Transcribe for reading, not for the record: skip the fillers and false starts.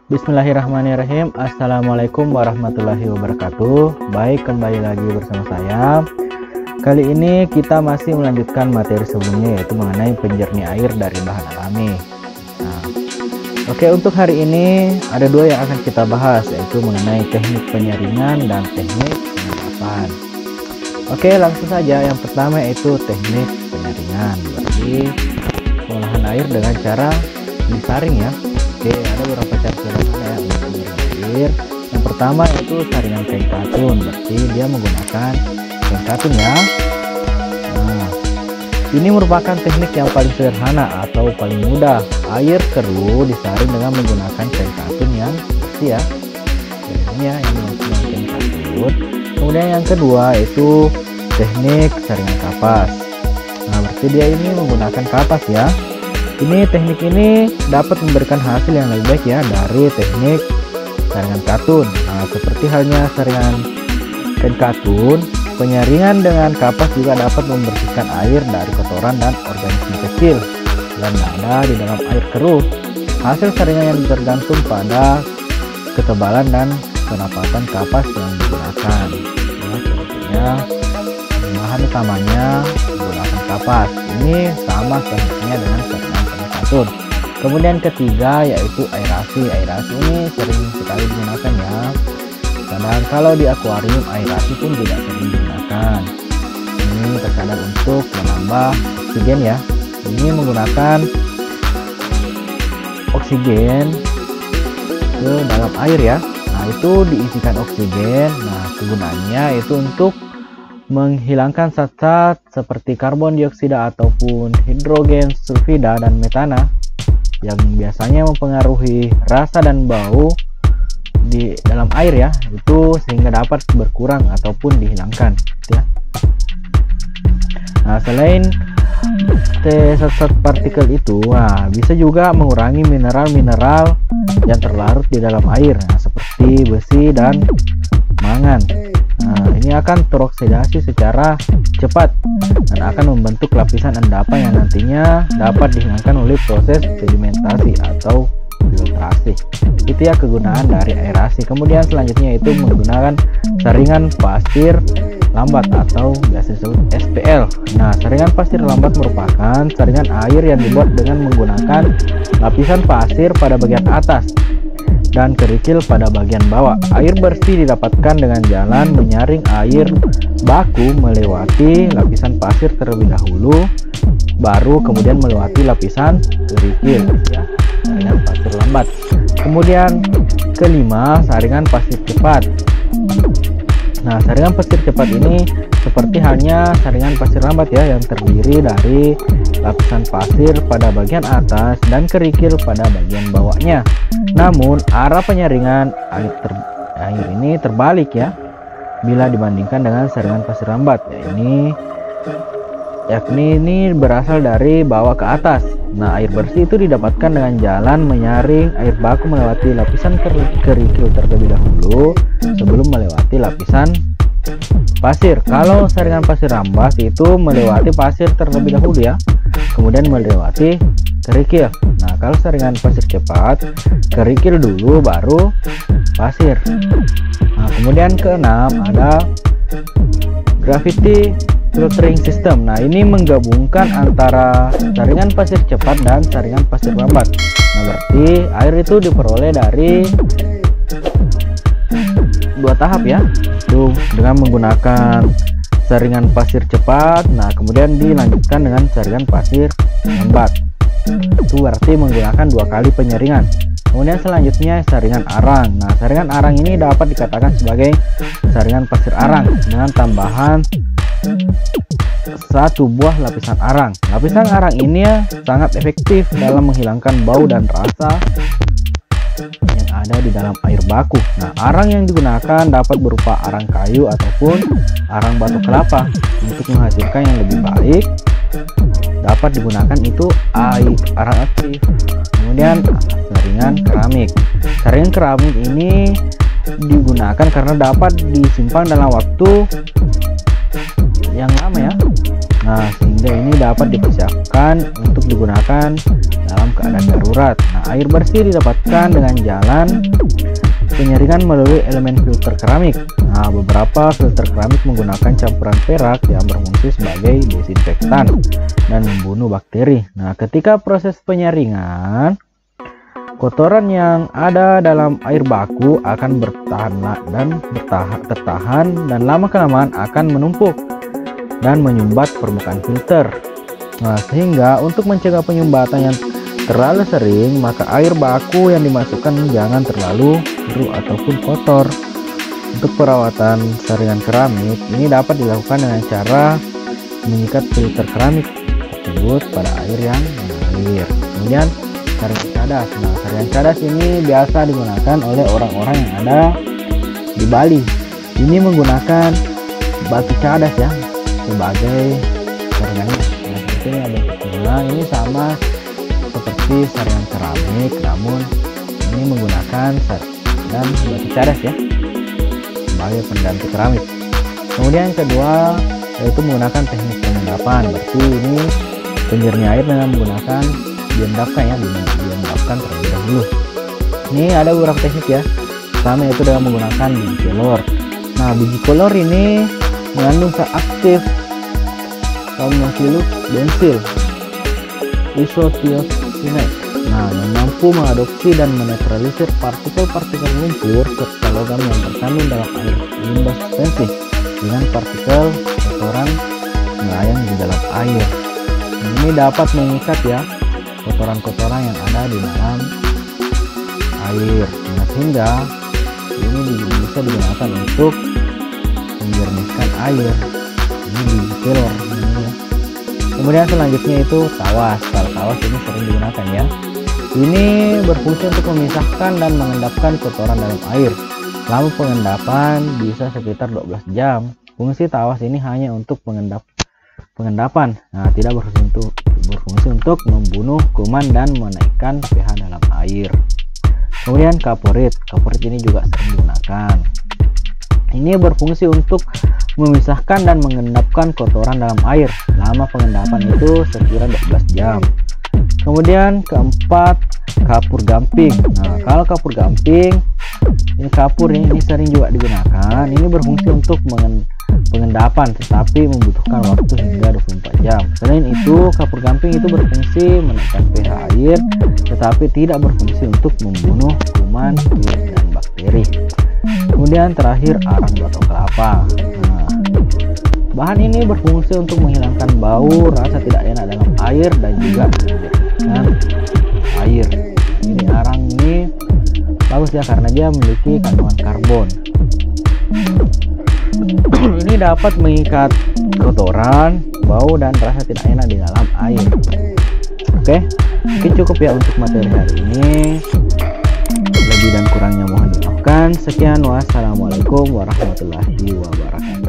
Bismillahirrahmanirrahim. Assalamualaikum warahmatullahi wabarakatuh. Baik, kembali lagi bersama saya. Kali ini kita masih melanjutkan materi sebelumnya, yaitu mengenai penjernih air dari bahan alami. Oke, untuk hari ini ada dua yang akan kita bahas, yaitu mengenai teknik penyaringan dan teknik penerapan. Oke, langsung saja. Yang pertama yaitu teknik penyaringan, berarti pengolahan air dengan cara disaring ya. Oke, ada beberapa cara sederhana ya untuk menyaring air. Yang pertama yaitu saringan kain katun, berarti dia menggunakan kain katun ya. Nah, ini merupakan teknik yang paling sederhana atau paling mudah. Air keruh disaring dengan menggunakan kain katun yang bersih ya. Ini ya yang menggunakan kain katun. Kemudian yang kedua yaitu teknik saringan kapas. Nah, berarti dia ini menggunakan kapas ya. Ini teknik ini dapat memberikan hasil yang lebih baik ya dari teknik saringan katun. Nah, seperti halnya saringan kain katun, penyaringan dengan kapas juga dapat membersihkan air dari kotoran dan organisme kecil yang ada di dalam air keruh. Hasil saringan yang tergantung pada ketebalan dan kenapatan kapas yang digunakan. Ya, contohnya bahan utamanya menggunakan kapas. Ini sama tekniknya dengan saringan katun. Kemudian ketiga yaitu aerasi. Aerasi ini sering sekali digunakan ya. Kadang kalau di akuarium aerasi pun tidak sering digunakan. Ini terkadang untuk menambah oksigen ya. Ini menggunakan oksigen ke dalam air ya. Nah, itu diisikan oksigen. Nah, kegunaannya itu untuk menghilangkan zat-zat seperti karbon dioksida ataupun hidrogen sulfida dan metana yang biasanya mempengaruhi rasa dan bau di dalam air ya, itu sehingga dapat berkurang ataupun dihilangkan ya. Nah, selain zat-zat partikel itu, bisa juga mengurangi mineral-mineral yang terlarut di dalam air, seperti besi dan mangan. Nah, ini akan teroksidasi secara cepat dan akan membentuk lapisan endapan yang nantinya dapat dihilangkan oleh proses sedimentasi atau filtrasi. Itu ya kegunaan dari aerasi. Kemudian selanjutnya itu menggunakan saringan pasir lambat atau biasa disebut SPL. Nah, saringan pasir lambat merupakan saringan air yang dibuat dengan menggunakan lapisan pasir pada bagian atas dan kerikil pada bagian bawah. Air bersih didapatkan dengan jalan menyaring air baku melewati lapisan pasir terlebih dahulu, baru kemudian melewati lapisan kerikil ya, saringan pasir lambat. Kemudian kelima, saringan pasir cepat. Nah, saringan pasir cepat ini seperti halnya saringan pasir lambat ya, yang terdiri dari lapisan pasir pada bagian atas dan kerikil pada bagian bawahnya. Namun arah penyaringan air ini terbalik ya bila dibandingkan dengan saringan pasir lambat. Yakni ini berasal dari bawah ke atas. Nah, air bersih itu didapatkan dengan jalan menyaring air baku melewati lapisan kerikil terlebih dahulu sebelum melewati lapisan pasir. Kalau saringan pasir lambat itu melewati pasir terlebih dahulu ya, kemudian melewati kerikil. Nah, kalau saringan pasir cepat, kerikil dulu baru pasir. Nah, kemudian keenam ada gravity filtering system. Nah, ini menggabungkan antara saringan pasir cepat dan saringan pasir lambat. Nah, berarti air itu diperoleh dari dua tahap ya, itu dengan menggunakan saringan pasir cepat. Nah, kemudian dilanjutkan dengan saringan pasir lambat. Itu berarti menggunakan dua kali penyaringan. Kemudian selanjutnya saringan arang. Nah, saringan arang ini dapat dikatakan sebagai saringan pasir arang dengan tambahan satu buah lapisan arang. Lapisan arang ini sangat efektif dalam menghilangkan bau dan rasa yang ada di dalam air baku. Nah, arang yang digunakan dapat berupa arang kayu ataupun arang batu kelapa. Untuk menghasilkan yang lebih baik dapat digunakan itu arang aktif. Kemudian saringan keramik. Saringan keramik ini digunakan karena dapat disimpan dalam waktu yang lama ya. Nah, sehingga ini dapat dipersiapkan untuk digunakan dalam keadaan darurat. Nah, air bersih didapatkan dengan jalan penyaringan melalui elemen filter keramik. Nah, beberapa filter keramik menggunakan campuran perak yang berfungsi sebagai desinfektan dan membunuh bakteri. Nah, ketika proses penyaringan, kotoran yang ada dalam air baku akan tertahan dan lama-kelamaan akan menumpuk dan menyumbat permukaan filter. Nah, sehingga untuk mencegah penyumbatan yang terlalu sering, maka air baku yang dimasukkan jangan terlalu keruh ataupun kotor. Untuk perawatan saringan keramik ini dapat dilakukan dengan cara mengikat filter keramik tersebut pada air yang mengalir. Kemudian saringan cadas. Nah, saringan cadas ini biasa digunakan oleh orang-orang yang ada di Bali. Ini menggunakan batu cadas ya sebagai saringannya. Nah, seperti ini ada. Nah, ini sama seperti saringan keramik, namun ini menggunakan dan batu cadas ya sebagai pengganti keramik. Kemudian yang kedua yaitu menggunakan teknik pengendapan. Berarti ini penjernih air dengan menggunakan diendapkan terlebih dahulu. Ini ada beberapa teknik ya. Pertama yaitu dengan menggunakan biji kelor. Nah, biji kelor ini mengandung zat aktif carnosius bensil isothiocyanate. Nah, yang mampu mengadopsi dan menetralisir partikel-partikel lumpur serta logam yang terkandung dalam air limbah suspensi dengan partikel kotoran melayang di dalam air. Ini dapat mengikat ya kotoran-kotoran yang ada di dalam air. Nah, sehingga ini bisa digunakan untuk menjernihkan air. Ini biji kelor. Kemudian selanjutnya itu tawas. Kalau tawas ini sering digunakan ya. Ini berfungsi untuk memisahkan dan mengendapkan kotoran dalam air. Lama pengendapan bisa sekitar 12 jam. Fungsi tawas ini hanya untuk pengendapan. Nah, tidak berfungsi untuk membunuh kuman dan menaikkan pH dalam air. Kemudian kaporit. Kaporit ini juga sering digunakan. Ini berfungsi untuk memisahkan dan mengendapkan kotoran dalam air. Lama pengendapan itu sekira 12 jam. Kemudian keempat, kapur gamping. Nah, kalau kapur gamping, ini kapur ini sering juga digunakan. Ini berfungsi untuk pengendapan, tetapi membutuhkan waktu hingga 24 jam. Selain itu, kapur gamping itu berfungsi menaikkan pH air, tetapi tidak berfungsi untuk membunuh kuman, virus, dan bakteri. Kemudian terakhir, arang batok kelapa. Nah, bahan ini berfungsi untuk menghilangkan bau, rasa tidak enak dalam air, dan juga menjernihkan air. Ini arang ini bagus ya karena dia memiliki kandungan karbon. Ini dapat mengikat kotoran, bau, dan rasa tidak enak di dalam air. Oke, mungkin cukup ya untuk materi hari ini. Lebih dan kurangnya mohon dimaafkan. Sekian, wassalamualaikum warahmatullahi wabarakatuh.